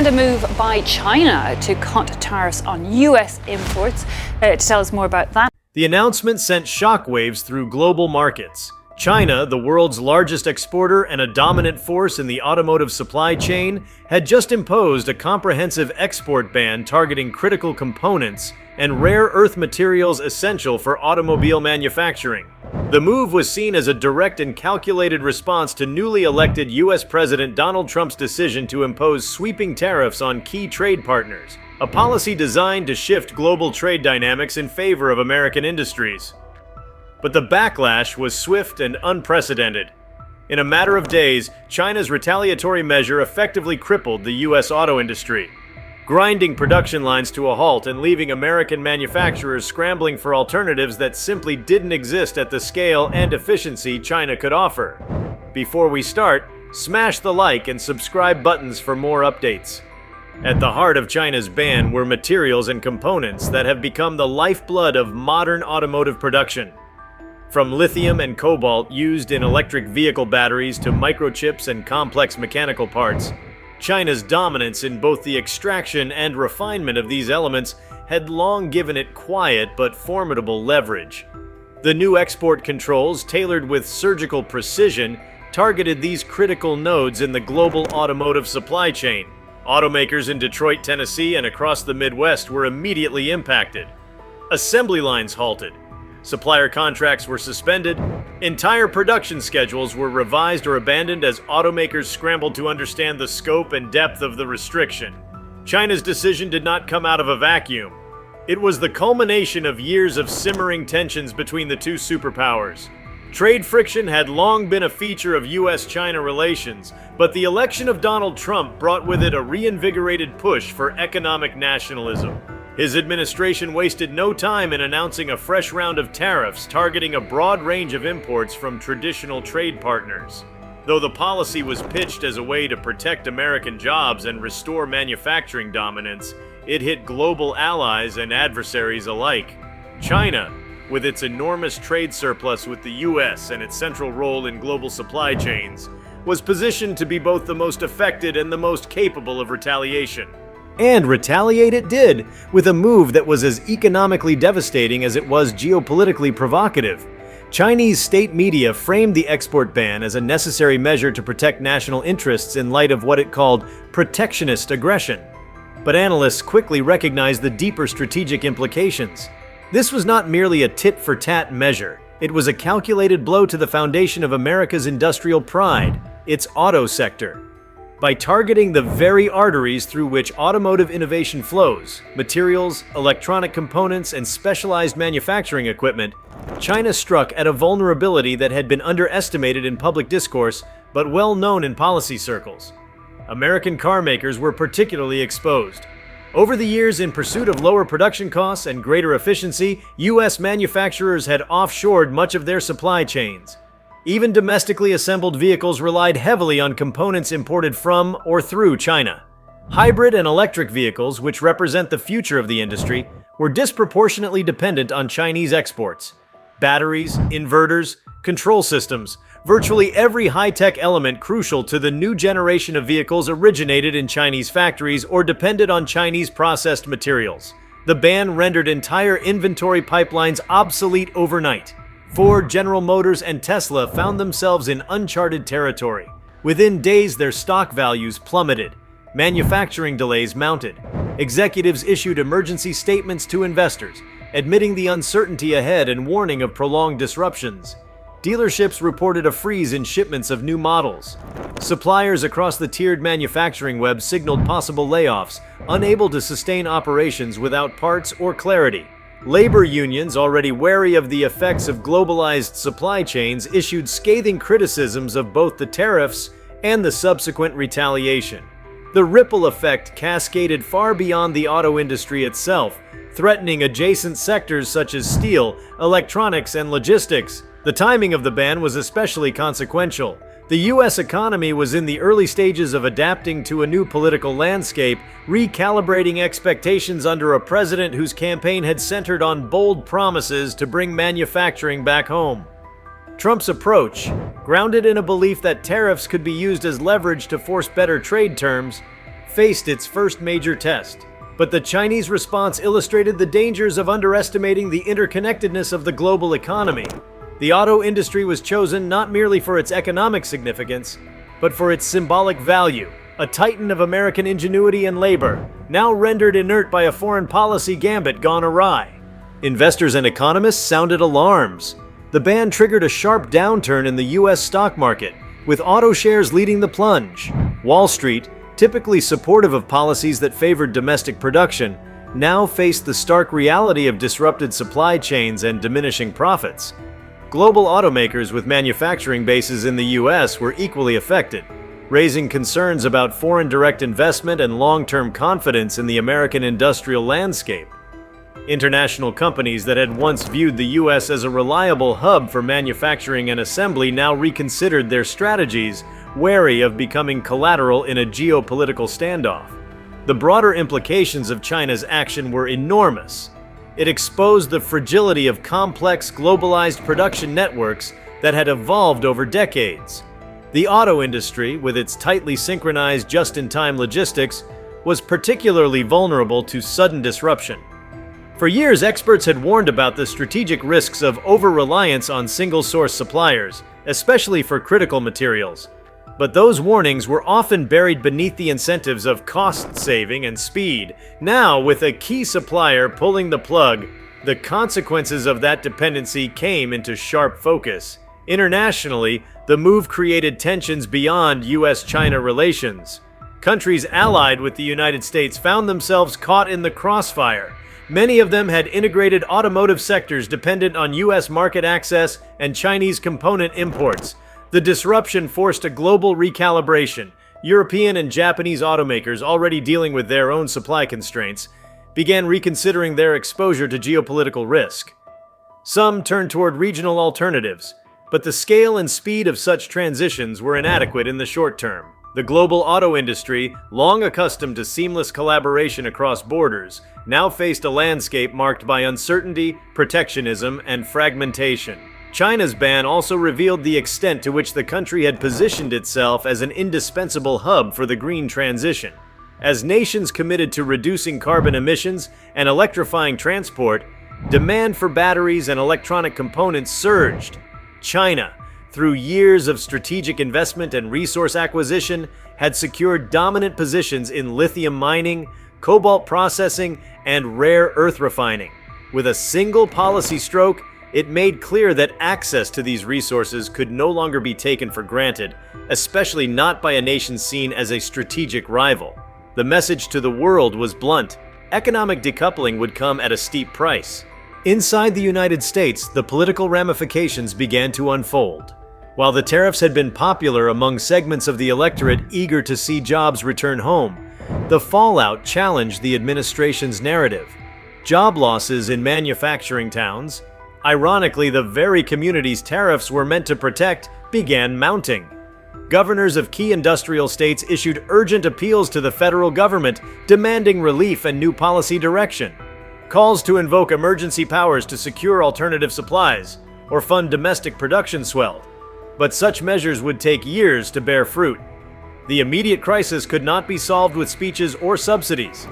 And a move by China to cut tariffs on US imports. To tell us more about that. The announcement sent shockwaves through global markets. China, the world's largest exporter and a dominant force in the automotive supply chain, had just imposed a comprehensive export ban targeting critical components and rare earth materials essential for automobile manufacturing. The move was seen as a direct and calculated response to newly elected U.S. President Donald Trump's decision to impose sweeping tariffs on key trade partners, a policy designed to shift global trade dynamics in favor of American industries. But the backlash was swift and unprecedented. In a matter of days, China's retaliatory measure effectively crippled the U.S. auto industry, grinding production lines to a halt and leaving American manufacturers scrambling for alternatives that simply didn't exist at the scale and efficiency China could offer. Before we start, smash the like and subscribe buttons for more updates. At the heart of China's ban were materials and components that have become the lifeblood of modern automotive production. From lithium and cobalt used in electric vehicle batteries to microchips and complex mechanical parts, China's dominance in both the extraction and refinement of these elements had long given it quiet but formidable leverage. The new export controls, tailored with surgical precision, targeted these critical nodes in the global automotive supply chain. Automakers in Detroit, Tennessee, and across the Midwest were immediately impacted. Assembly lines halted. Supplier contracts were suspended. Entire production schedules were revised or abandoned as automakers scrambled to understand the scope and depth of the restriction. China's decision did not come out of a vacuum. It was the culmination of years of simmering tensions between the two superpowers. Trade friction had long been a feature of U.S.-China relations, but the election of Donald Trump brought with it a reinvigorated push for economic nationalism. His administration wasted no time in announcing a fresh round of tariffs targeting a broad range of imports from traditional trade partners. Though the policy was pitched as a way to protect American jobs and restore manufacturing dominance, it hit global allies and adversaries alike. China, with its enormous trade surplus with the U.S. and its central role in global supply chains, was positioned to be both the most affected and the most capable of retaliation. And retaliate it did, with a move that was as economically devastating as it was geopolitically provocative. Chinese state media framed the export ban as a necessary measure to protect national interests in light of what it called protectionist aggression. But analysts quickly recognized the deeper strategic implications. This was not merely a tit-for-tat measure. It was a calculated blow to the foundation of America's industrial pride, its auto sector. By targeting the very arteries through which automotive innovation flows, materials, electronic components, and specialized manufacturing equipment, China struck at a vulnerability that had been underestimated in public discourse but well known in policy circles. American car makers were particularly exposed. Over the years, in pursuit of lower production costs and greater efficiency, U.S. manufacturers had offshored much of their supply chains. Even domestically assembled vehicles relied heavily on components imported from or through China. Hybrid and electric vehicles, which represent the future of the industry, were disproportionately dependent on Chinese exports. Batteries, inverters, control systems, virtually every high-tech element crucial to the new generation of vehicles originated in Chinese factories or depended on Chinese processed materials. The ban rendered entire inventory pipelines obsolete overnight. Ford, General Motors, and Tesla found themselves in uncharted territory. Within days, their stock values plummeted. Manufacturing delays mounted. Executives issued emergency statements to investors, admitting the uncertainty ahead and warning of prolonged disruptions. Dealerships reported a freeze in shipments of new models. Suppliers across the tiered manufacturing web signaled possible layoffs, unable to sustain operations without parts or clarity. Labor unions, already wary of the effects of globalized supply chains, issued scathing criticisms of both the tariffs and the subsequent retaliation. The ripple effect cascaded far beyond the auto industry itself, threatening adjacent sectors such as steel, electronics, and logistics. The timing of the ban was especially consequential. The U.S. economy was in the early stages of adapting to a new political landscape, recalibrating expectations under a president whose campaign had centered on bold promises to bring manufacturing back home. Trump's approach, grounded in a belief that tariffs could be used as leverage to force better trade terms, faced its first major test. But the Chinese response illustrated the dangers of underestimating the interconnectedness of the global economy. The auto industry was chosen not merely for its economic significance, but for its symbolic value, a titan of American ingenuity and labor, now rendered inert by a foreign policy gambit gone awry. Investors and economists sounded alarms. The ban triggered a sharp downturn in the U.S. stock market, with auto shares leading the plunge. Wall Street, typically supportive of policies that favored domestic production, now faced the stark reality of disrupted supply chains and diminishing profits. Global automakers with manufacturing bases in the U.S. were equally affected, raising concerns about foreign direct investment and long-term confidence in the American industrial landscape. International companies that had once viewed the U.S. as a reliable hub for manufacturing and assembly now reconsidered their strategies, wary of becoming collateral in a geopolitical standoff. The broader implications of China's action were enormous. It exposed the fragility of complex, globalized production networks that had evolved over decades. The auto industry, with its tightly synchronized just-in-time logistics, was particularly vulnerable to sudden disruption. For years, experts had warned about the strategic risks of over-reliance on single-source suppliers, especially for critical materials. But those warnings were often buried beneath the incentives of cost-saving and speed. Now, with a key supplier pulling the plug, the consequences of that dependency came into sharp focus. Internationally, the move created tensions beyond U.S.-China relations. Countries allied with the United States found themselves caught in the crossfire. Many of them had integrated automotive sectors dependent on U.S. market access and Chinese component imports. The disruption forced a global recalibration. European and Japanese automakers, already dealing with their own supply constraints, began reconsidering their exposure to geopolitical risk. Some turned toward regional alternatives, but the scale and speed of such transitions were inadequate in the short term. The global auto industry, long accustomed to seamless collaboration across borders, now faced a landscape marked by uncertainty, protectionism, and fragmentation. China's ban also revealed the extent to which the country had positioned itself as an indispensable hub for the green transition. As nations committed to reducing carbon emissions and electrifying transport, demand for batteries and electronic components surged. China, through years of strategic investment and resource acquisition, had secured dominant positions in lithium mining, cobalt processing, and rare earth refining. With a single policy stroke, it made clear that access to these resources could no longer be taken for granted, especially not by a nation seen as a strategic rival. The message to the world was blunt: economic decoupling would come at a steep price. Inside the United States, the political ramifications began to unfold. While the tariffs had been popular among segments of the electorate eager to see jobs return home, the fallout challenged the administration's narrative. Job losses in manufacturing towns, ironically the very communities tariffs were meant to protect, began mounting. Governors of key industrial states issued urgent appeals to the federal government, demanding relief and new policy direction. Calls to invoke emergency powers to secure alternative supplies or fund domestic production swelled. But such measures would take years to bear fruit. The immediate crisis could not be solved with speeches or subsidies.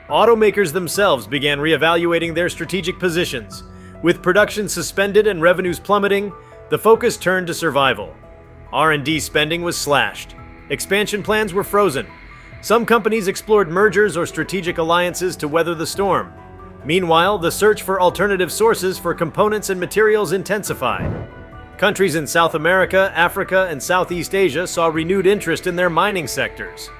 Automakers themselves began reevaluating their strategic positions. With production suspended and revenues plummeting, the focus turned to survival. R&D spending was slashed. Expansion plans were frozen. Some companies explored mergers or strategic alliances to weather the storm. Meanwhile, the search for alternative sources for components and materials intensified. Countries in South America, Africa, and Southeast Asia saw renewed interest in their mining sectors.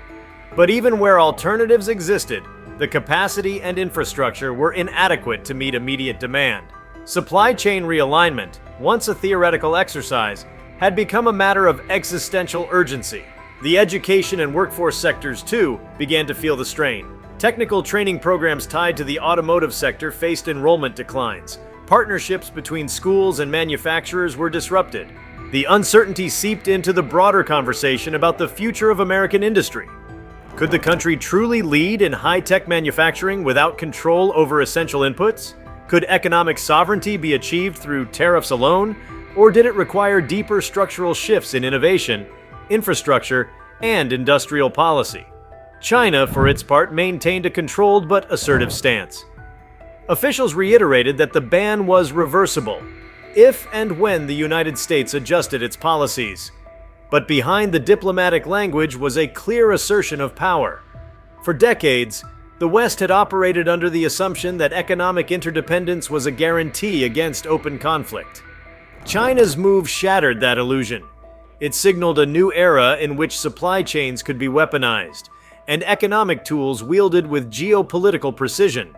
But even where alternatives existed, the capacity and infrastructure were inadequate to meet immediate demand. Supply chain realignment, once a theoretical exercise, had become a matter of existential urgency. The education and workforce sectors, too, began to feel the strain. Technical training programs tied to the automotive sector faced enrollment declines. Partnerships between schools and manufacturers were disrupted. The uncertainty seeped into the broader conversation about the future of American industry. Could the country truly lead in high-tech manufacturing without control over essential inputs? Could economic sovereignty be achieved through tariffs alone, or did it require deeper structural shifts in innovation, infrastructure, and industrial policy? China, for its part, maintained a controlled but assertive stance. Officials reiterated that the ban was reversible, if and when the United States adjusted its policies. But behind the diplomatic language was a clear assertion of power. For decades, the West had operated under the assumption that economic interdependence was a guarantee against open conflict. China's move shattered that illusion. It signaled a new era in which supply chains could be weaponized, and economic tools wielded with geopolitical precision.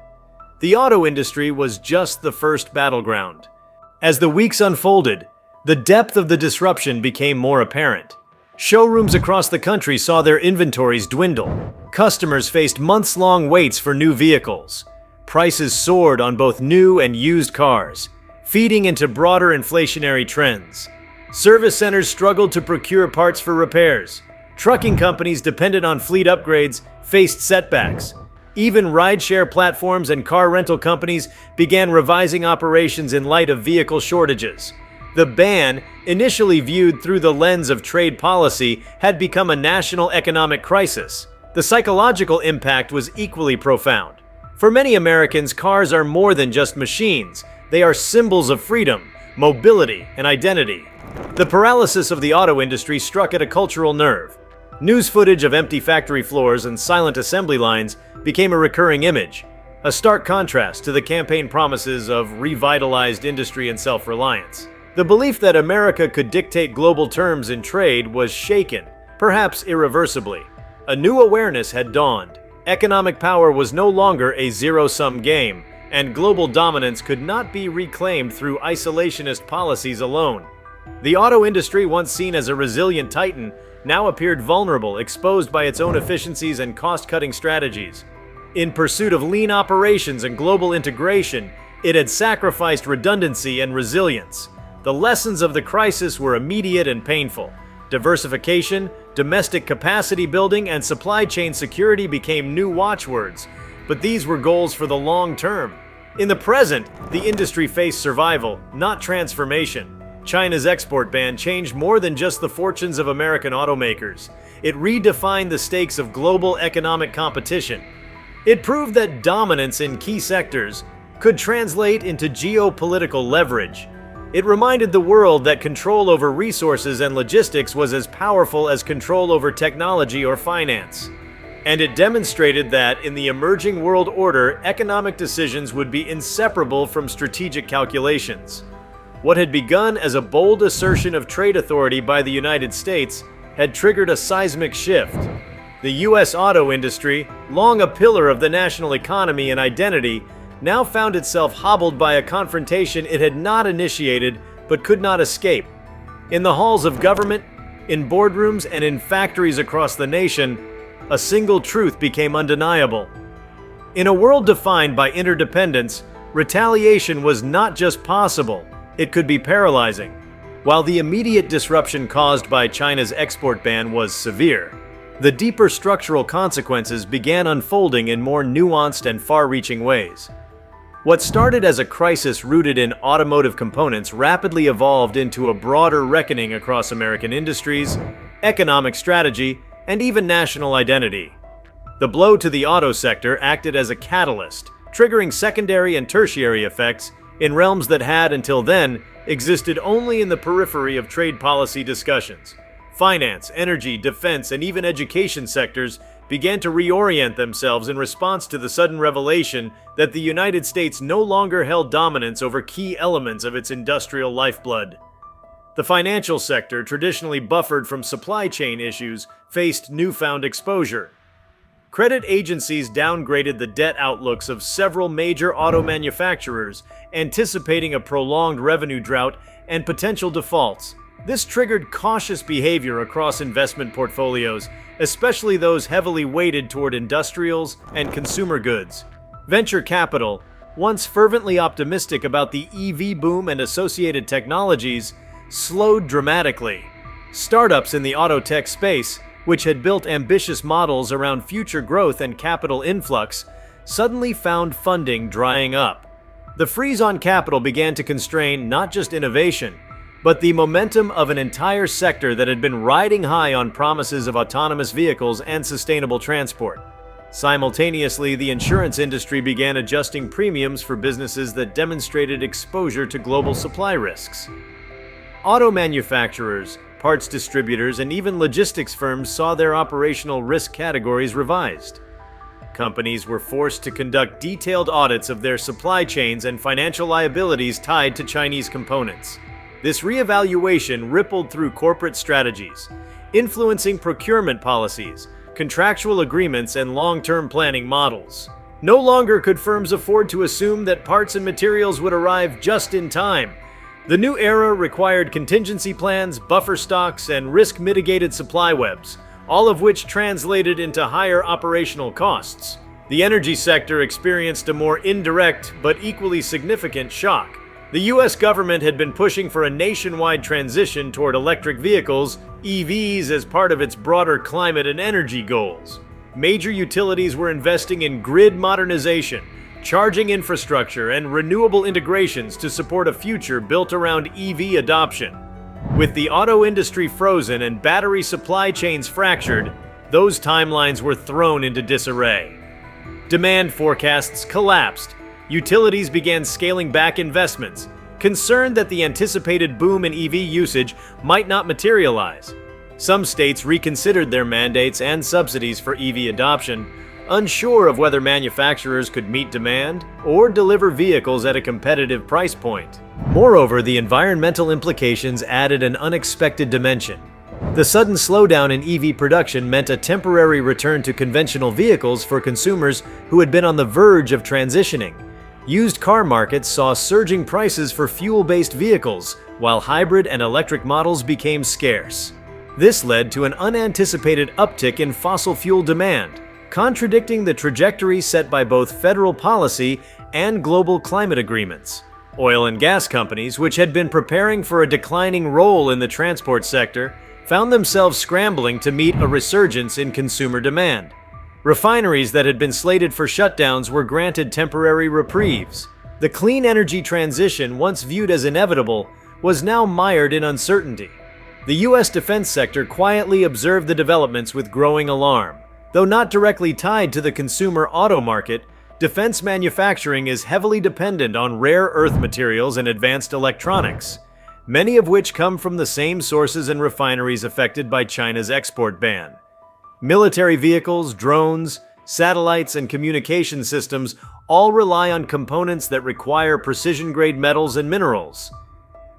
The auto industry was just the first battleground. As the weeks unfolded, the depth of the disruption became more apparent. Showrooms across the country saw their inventories dwindle. Customers faced months-long waits for new vehicles. Prices soared on both new and used cars, feeding into broader inflationary trends. Service centers struggled to procure parts for repairs. Trucking companies dependent on fleet upgrades faced setbacks. Even rideshare platforms and car rental companies began revising operations in light of vehicle shortages. The ban, initially viewed through the lens of trade policy, had become a national economic crisis. The psychological impact was equally profound. For many Americans, cars are more than just machines. They are symbols of freedom, mobility, and identity. The paralysis of the auto industry struck at a cultural nerve. News footage of empty factory floors and silent assembly lines became a recurring image, a stark contrast to the campaign promises of revitalized industry and self-reliance. The belief that America could dictate global terms in trade was shaken, perhaps irreversibly. A new awareness had dawned. Economic power was no longer a zero-sum game, and global dominance could not be reclaimed through isolationist policies alone. The auto industry, once seen as a resilient titan, now appeared vulnerable, exposed by its own efficiencies and cost-cutting strategies. In pursuit of lean operations and global integration, it had sacrificed redundancy and resilience. The lessons of the crisis were immediate and painful. Diversification, domestic capacity building, and supply chain security became new watchwords, but these were goals for the long term. In the present, the industry faced survival, not transformation. China's export ban changed more than just the fortunes of American automakers. It redefined the stakes of global economic competition. It proved that dominance in key sectors could translate into geopolitical leverage. It reminded the world that control over resources and logistics was as powerful as control over technology or finance. And it demonstrated that, in the emerging world order, economic decisions would be inseparable from strategic calculations. What had begun as a bold assertion of trade authority by the United States had triggered a seismic shift. The U.S. auto industry, long a pillar of the national economy and identity, now found itself hobbled by a confrontation it had not initiated but could not escape. In the halls of government, in boardrooms, and in factories across the nation, a single truth became undeniable. In a world defined by interdependence, retaliation was not just possible, it could be paralyzing. While the immediate disruption caused by China's export ban was severe, the deeper structural consequences began unfolding in more nuanced and far-reaching ways. What started as a crisis rooted in automotive components rapidly evolved into a broader reckoning across American industries, economic strategy, and even national identity. The blow to the auto sector acted as a catalyst, triggering secondary and tertiary effects in realms that had, until then, existed only in the periphery of trade policy discussions. Finance, energy, defense, and even education sectors began to reorient themselves in response to the sudden revelation that the United States no longer held dominance over key elements of its industrial lifeblood. The financial sector, traditionally buffered from supply chain issues, faced newfound exposure. Credit agencies downgraded the debt outlooks of several major auto manufacturers, anticipating a prolonged revenue drought and potential defaults. This triggered cautious behavior across investment portfolios, especially those heavily weighted toward industrials and consumer goods. Venture capital, once fervently optimistic about the EV boom and associated technologies, slowed dramatically. Startups in the auto tech space, which had built ambitious models around future growth and capital influx, suddenly found funding drying up. The freeze on capital began to constrain not just innovation, but the momentum of an entire sector that had been riding high on promises of autonomous vehicles and sustainable transport. Simultaneously, the insurance industry began adjusting premiums for businesses that demonstrated exposure to global supply risks. Auto manufacturers, parts distributors, and even logistics firms saw their operational risk categories revised. Companies were forced to conduct detailed audits of their supply chains and financial liabilities tied to Chinese components. This reevaluation rippled through corporate strategies, influencing procurement policies, contractual agreements, and long-term planning models. No longer could firms afford to assume that parts and materials would arrive just in time. The new era required contingency plans, buffer stocks, and risk-mitigated supply webs, all of which translated into higher operational costs. The energy sector experienced a more indirect but equally significant shock. The US government had been pushing for a nationwide transition toward electric vehicles, EVs, as part of its broader climate and energy goals. Major utilities were investing in grid modernization, charging infrastructure, and renewable integrations to support a future built around EV adoption. With the auto industry frozen and battery supply chains fractured, those timelines were thrown into disarray. Demand forecasts collapsed. Utilities began scaling back investments, concerned that the anticipated boom in EV usage might not materialize. Some states reconsidered their mandates and subsidies for EV adoption, unsure of whether manufacturers could meet demand or deliver vehicles at a competitive price point. Moreover, the environmental implications added an unexpected dimension. The sudden slowdown in EV production meant a temporary return to conventional vehicles for consumers who had been on the verge of transitioning. Used car markets saw surging prices for fuel-based vehicles, while hybrid and electric models became scarce. This led to an unanticipated uptick in fossil fuel demand, contradicting the trajectory set by both federal policy and global climate agreements. Oil and gas companies, which had been preparing for a declining role in the transport sector, found themselves scrambling to meet a resurgence in consumer demand. Refineries that had been slated for shutdowns were granted temporary reprieves. The clean energy transition, once viewed as inevitable, was now mired in uncertainty. The U.S. defense sector quietly observed the developments with growing alarm. Though not directly tied to the consumer auto market, defense manufacturing is heavily dependent on rare earth materials and advanced electronics, many of which come from the same sources and refineries affected by China's export ban. Military vehicles, drones, satellites, and communication systems all rely on components that require precision-grade metals and minerals.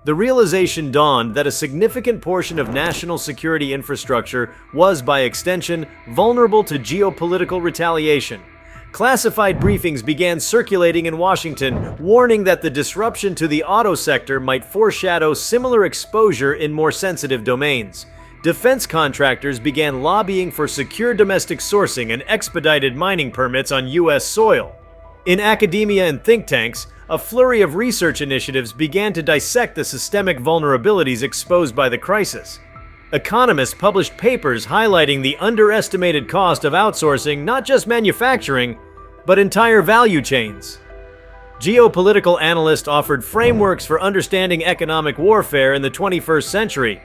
The realization dawned that a significant portion of national security infrastructure was, by extension, vulnerable to geopolitical retaliation. Classified briefings began circulating in Washington, warning that the disruption to the auto sector might foreshadow similar exposure in more sensitive domains. Defense contractors began lobbying for secure domestic sourcing and expedited mining permits on U.S. soil. In academia and think tanks, a flurry of research initiatives began to dissect the systemic vulnerabilities exposed by the crisis. Economists published papers highlighting the underestimated cost of outsourcing not just manufacturing, but entire value chains. Geopolitical analysts offered frameworks for understanding economic warfare in the 21st century,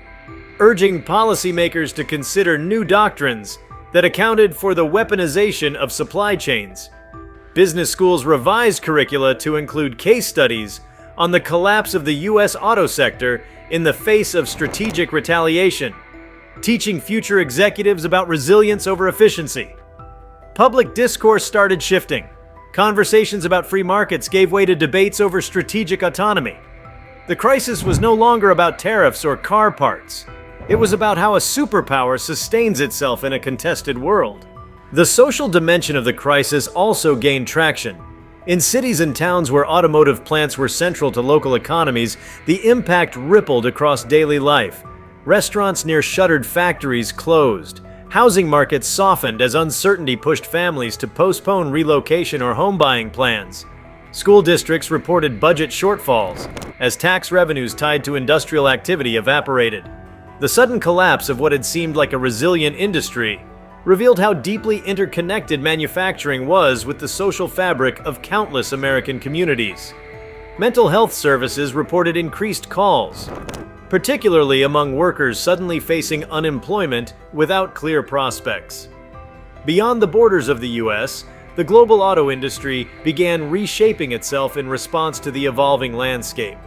urging policymakers to consider new doctrines that accounted for the weaponization of supply chains. Business schools revised curricula to include case studies on the collapse of the U.S. auto sector in the face of strategic retaliation, teaching future executives about resilience over efficiency. Public discourse started shifting. Conversations about free markets gave way to debates over strategic autonomy. The crisis was no longer about tariffs or car parts. It was about how a superpower sustains itself in a contested world. The social dimension of the crisis also gained traction. In cities and towns where automotive plants were central to local economies, the impact rippled across daily life. Restaurants near shuttered factories closed. Housing markets softened as uncertainty pushed families to postpone relocation or home buying plans. School districts reported budget shortfalls as tax revenues tied to industrial activity evaporated. The sudden collapse of what had seemed like a resilient industry revealed how deeply interconnected manufacturing was with the social fabric of countless American communities. Mental health services reported increased calls, particularly among workers suddenly facing unemployment without clear prospects. Beyond the borders of the US, the global auto industry began reshaping itself in response to the evolving landscape.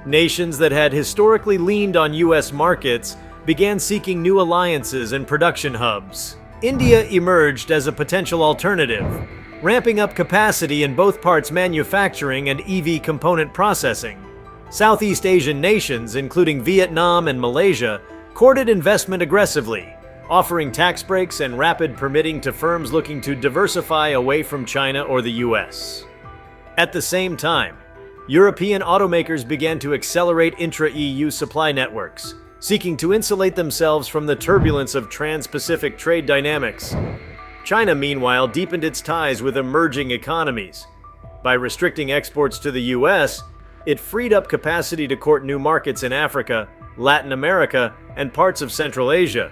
Nations that had historically leaned on US markets began seeking new alliances and production hubs. India emerged as a potential alternative, ramping up capacity in both parts manufacturing and EV component processing. Southeast Asian nations, including Vietnam and Malaysia, courted investment aggressively, offering tax breaks and rapid permitting to firms looking to diversify away from China or the US. At the same time, European automakers began to accelerate intra-EU supply networks, seeking to insulate themselves from the turbulence of trans-Pacific trade dynamics. China, meanwhile, deepened its ties with emerging economies. By restricting exports to the US, it freed up capacity to court new markets in Africa, Latin America, and parts of Central Asia.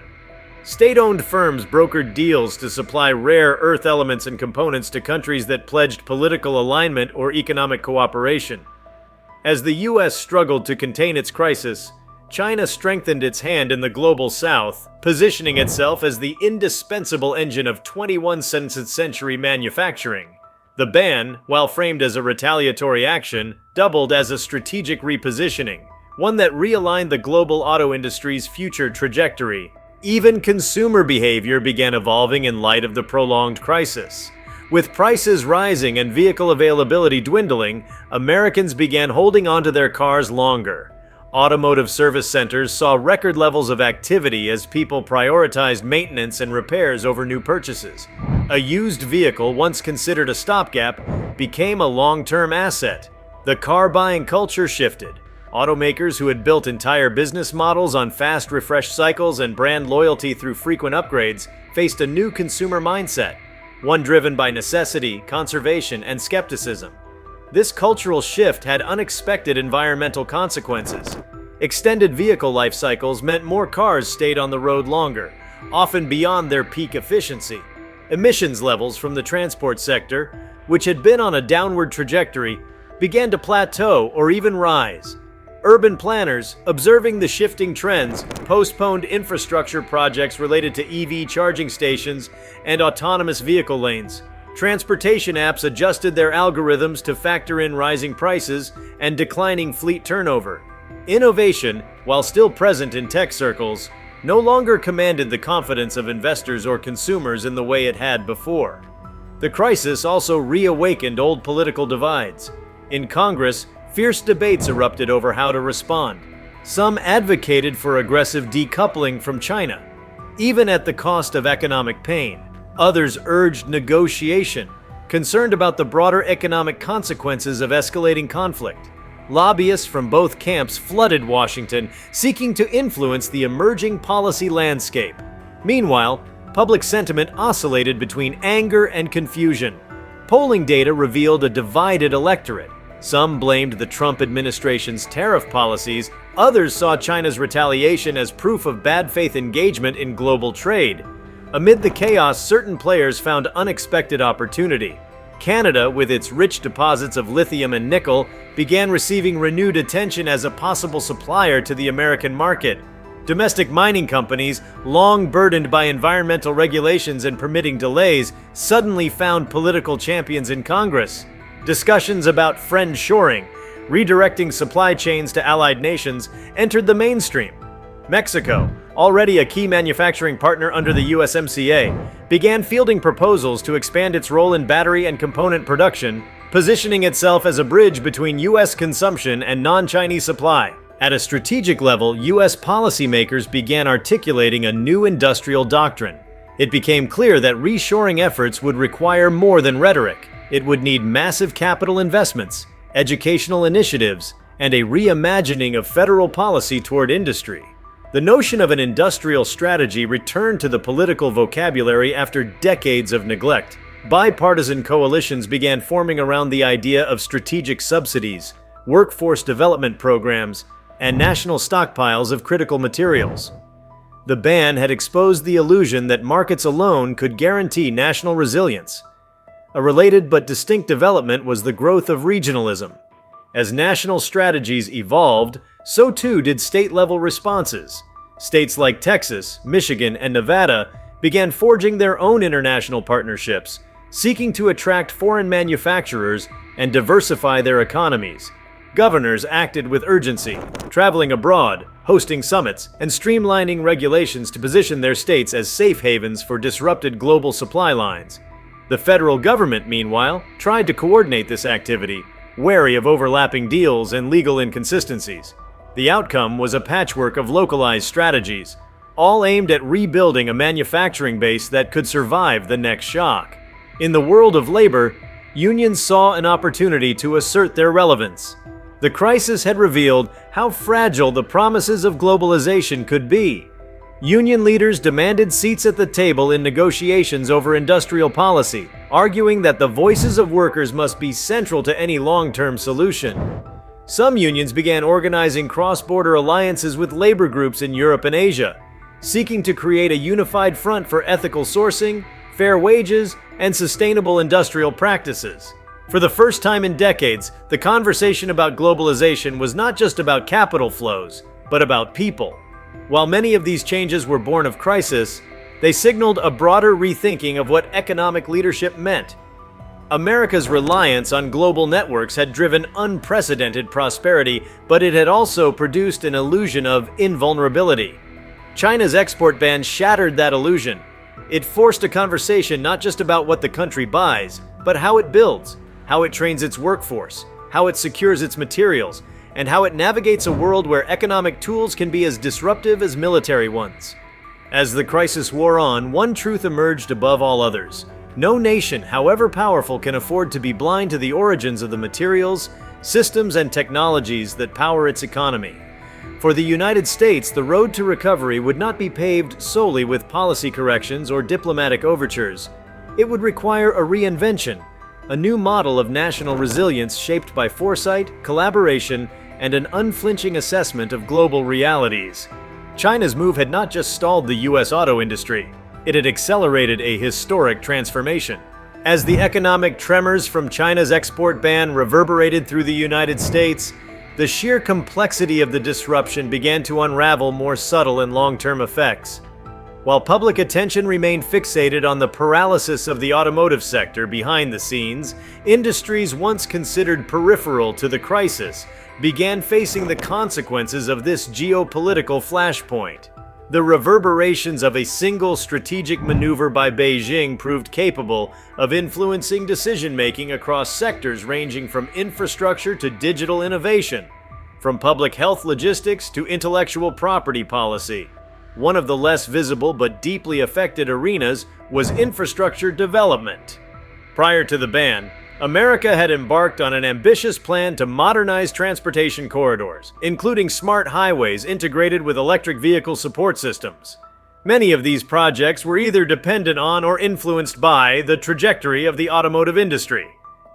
State-owned firms brokered deals to supply rare earth elements and components to countries that pledged political alignment or economic cooperation. As the US struggled to contain its crisis, China strengthened its hand in the global south, positioning itself as the indispensable engine of 21st century manufacturing. The ban, while framed as a retaliatory action, doubled as a strategic repositioning, one that realigned the global auto industry's future trajectory. Even consumer behavior began evolving in light of the prolonged crisis. With prices rising and vehicle availability dwindling, Americans began holding onto their cars longer. Automotive service centers saw record levels of activity as people prioritized maintenance and repairs over new purchases. A used vehicle, once considered a stopgap, became a long-term asset. The car-buying culture shifted. Automakers who had built entire business models on fast refresh cycles and brand loyalty through frequent upgrades faced a new consumer mindset, one driven by necessity, conservation, and skepticism. This cultural shift had unexpected environmental consequences. Extended vehicle life cycles meant more cars stayed on the road longer, often beyond their peak efficiency. Emissions levels from the transport sector, which had been on a downward trajectory, began to plateau or even rise. Urban planners, observing the shifting trends, postponed infrastructure projects related to EV charging stations and autonomous vehicle lanes. Transportation apps adjusted their algorithms to factor in rising prices and declining fleet turnover. Innovation, while still present in tech circles, no longer commanded the confidence of investors or consumers in the way it had before. The crisis also reawakened old political divides. In Congress, fierce debates erupted over how to respond. Some advocated for aggressive decoupling from China, even at the cost of economic pain. Others urged negotiation, concerned about the broader economic consequences of escalating conflict. Lobbyists from both camps flooded Washington, seeking to influence the emerging policy landscape. Meanwhile, public sentiment oscillated between anger and confusion. Polling data revealed a divided electorate. Some blamed the Trump administration's tariff policies, others saw China's retaliation as proof of bad faith engagement in global trade. Amid the chaos, certain players found unexpected opportunity. Canada, with its rich deposits of lithium and nickel, began receiving renewed attention as a possible supplier to the American market. Domestic mining companies, long burdened by environmental regulations and permitting delays, suddenly found political champions in Congress. Discussions about friend-shoring, redirecting supply chains to allied nations, entered the mainstream. Mexico, already a key manufacturing partner under the USMCA, began fielding proposals to expand its role in battery and component production, positioning itself as a bridge between US consumption and non-Chinese supply. At a strategic level, US policymakers began articulating a new industrial doctrine. It became clear that reshoring efforts would require more than rhetoric. It would need massive capital investments, educational initiatives, and a reimagining of federal policy toward industry. The notion of an industrial strategy returned to the political vocabulary after decades of neglect. Bipartisan coalitions began forming around the idea of strategic subsidies, workforce development programs, and national stockpiles of critical materials. The ban had exposed the illusion that markets alone could guarantee national resilience. A related but distinct development was the growth of regionalism. As national strategies evolved, so too did state-level responses. States like Texas, Michigan, and Nevada began forging their own international partnerships, seeking to attract foreign manufacturers and diversify their economies. Governors acted with urgency, traveling abroad, hosting summits, and streamlining regulations to position their states as safe havens for disrupted global supply lines. The federal government, meanwhile, tried to coordinate this activity, wary of overlapping deals and legal inconsistencies. The outcome was a patchwork of localized strategies, all aimed at rebuilding a manufacturing base that could survive the next shock. In the world of labor, unions saw an opportunity to assert their relevance. The crisis had revealed how fragile the promises of globalization could be. Union leaders demanded seats at the table in negotiations over industrial policy, arguing that the voices of workers must be central to any long-term solution. Some unions began organizing cross-border alliances with labor groups in Europe and Asia, seeking to create a unified front for ethical sourcing, fair wages, and sustainable industrial practices. For the first time in decades, the conversation about globalization was not just about capital flows, but about people. While many of these changes were born of crisis, they signaled a broader rethinking of what economic leadership meant. America's reliance on global networks had driven unprecedented prosperity, but it had also produced an illusion of invulnerability. China's export ban shattered that illusion. It forced a conversation not just about what the country buys, but how it builds, how it trains its workforce, how it secures its materials, and how it navigates a world where economic tools can be as disruptive as military ones. As the crisis wore on, one truth emerged above all others. No nation, however powerful, can afford to be blind to the origins of the materials, systems, and technologies that power its economy. For the United States, the road to recovery would not be paved solely with policy corrections or diplomatic overtures. It would require a reinvention, a new model of national resilience shaped by foresight, collaboration, and an unflinching assessment of global realities. China's move had not just stalled the U.S. auto industry, it had accelerated a historic transformation. As the economic tremors from China's export ban reverberated through the United States, the sheer complexity of the disruption began to unravel more subtle and long-term effects. While public attention remained fixated on the paralysis of the automotive sector behind the scenes, industries once considered peripheral to the crisis began facing the consequences of this geopolitical flashpoint. The reverberations of a single strategic maneuver by Beijing proved capable of influencing decision-making across sectors ranging from infrastructure to digital innovation, from public health logistics to intellectual property policy. One of the less visible but deeply affected arenas was infrastructure development. Prior to the ban, America had embarked on an ambitious plan to modernize transportation corridors, including smart highways integrated with electric vehicle support systems. Many of these projects were either dependent on or influenced by the trajectory of the automotive industry.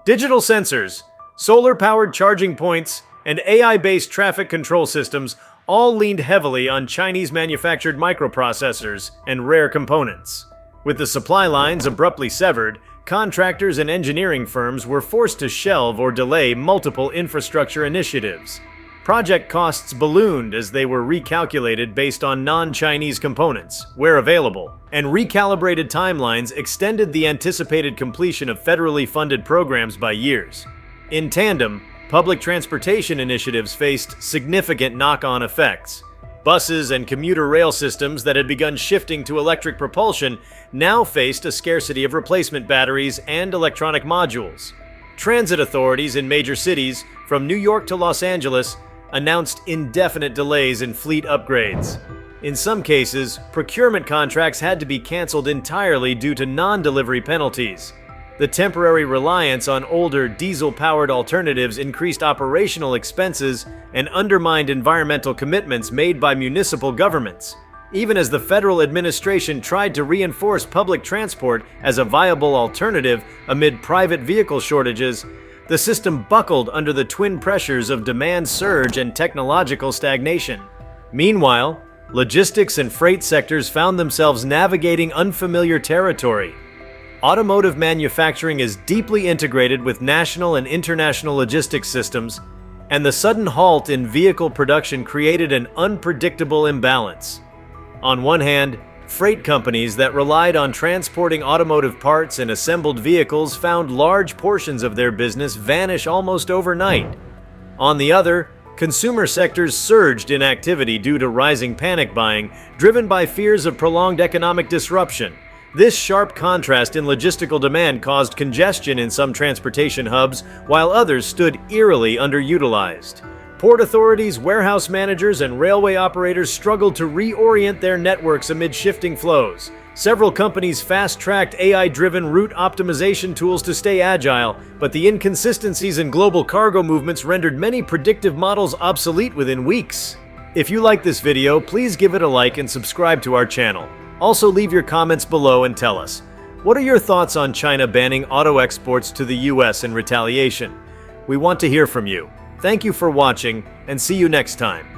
Digital sensors, solar-powered charging points, and AI-based traffic control systems all leaned heavily on Chinese-manufactured microprocessors and rare components. With the supply lines abruptly severed, contractors and engineering firms were forced to shelve or delay multiple infrastructure initiatives. Project costs ballooned as they were recalculated based on non-Chinese components, where available, and recalibrated timelines extended the anticipated completion of federally funded programs by years. In tandem, public transportation initiatives faced significant knock-on effects. Buses and commuter rail systems that had begun shifting to electric propulsion now faced a scarcity of replacement batteries and electronic modules. Transit authorities in major cities, from New York to Los Angeles, announced indefinite delays in fleet upgrades. In some cases, procurement contracts had to be canceled entirely due to non-delivery penalties. The temporary reliance on older diesel-powered alternatives increased operational expenses and undermined environmental commitments made by municipal governments. Even as the federal administration tried to reinforce public transport as a viable alternative amid private vehicle shortages, the system buckled under the twin pressures of demand surge and technological stagnation. Meanwhile, logistics and freight sectors found themselves navigating unfamiliar territory. Automotive manufacturing is deeply integrated with national and international logistics systems, and the sudden halt in vehicle production created an unpredictable imbalance. On one hand, freight companies that relied on transporting automotive parts and assembled vehicles found large portions of their business vanish almost overnight. On the other, consumer sectors surged in activity due to rising panic buying, driven by fears of prolonged economic disruption. This sharp contrast in logistical demand caused congestion in some transportation hubs, while others stood eerily underutilized. Port authorities, warehouse managers, and railway operators struggled to reorient their networks amid shifting flows. Several companies fast-tracked AI-driven route optimization tools to stay agile, but the inconsistencies in global cargo movements rendered many predictive models obsolete within weeks. If you like this video, please give it a like and subscribe to our channel. Also, leave your comments below and tell us, what are your thoughts on China banning auto exports to the US in retaliation? We want to hear from you. Thank you for watching, and see you next time.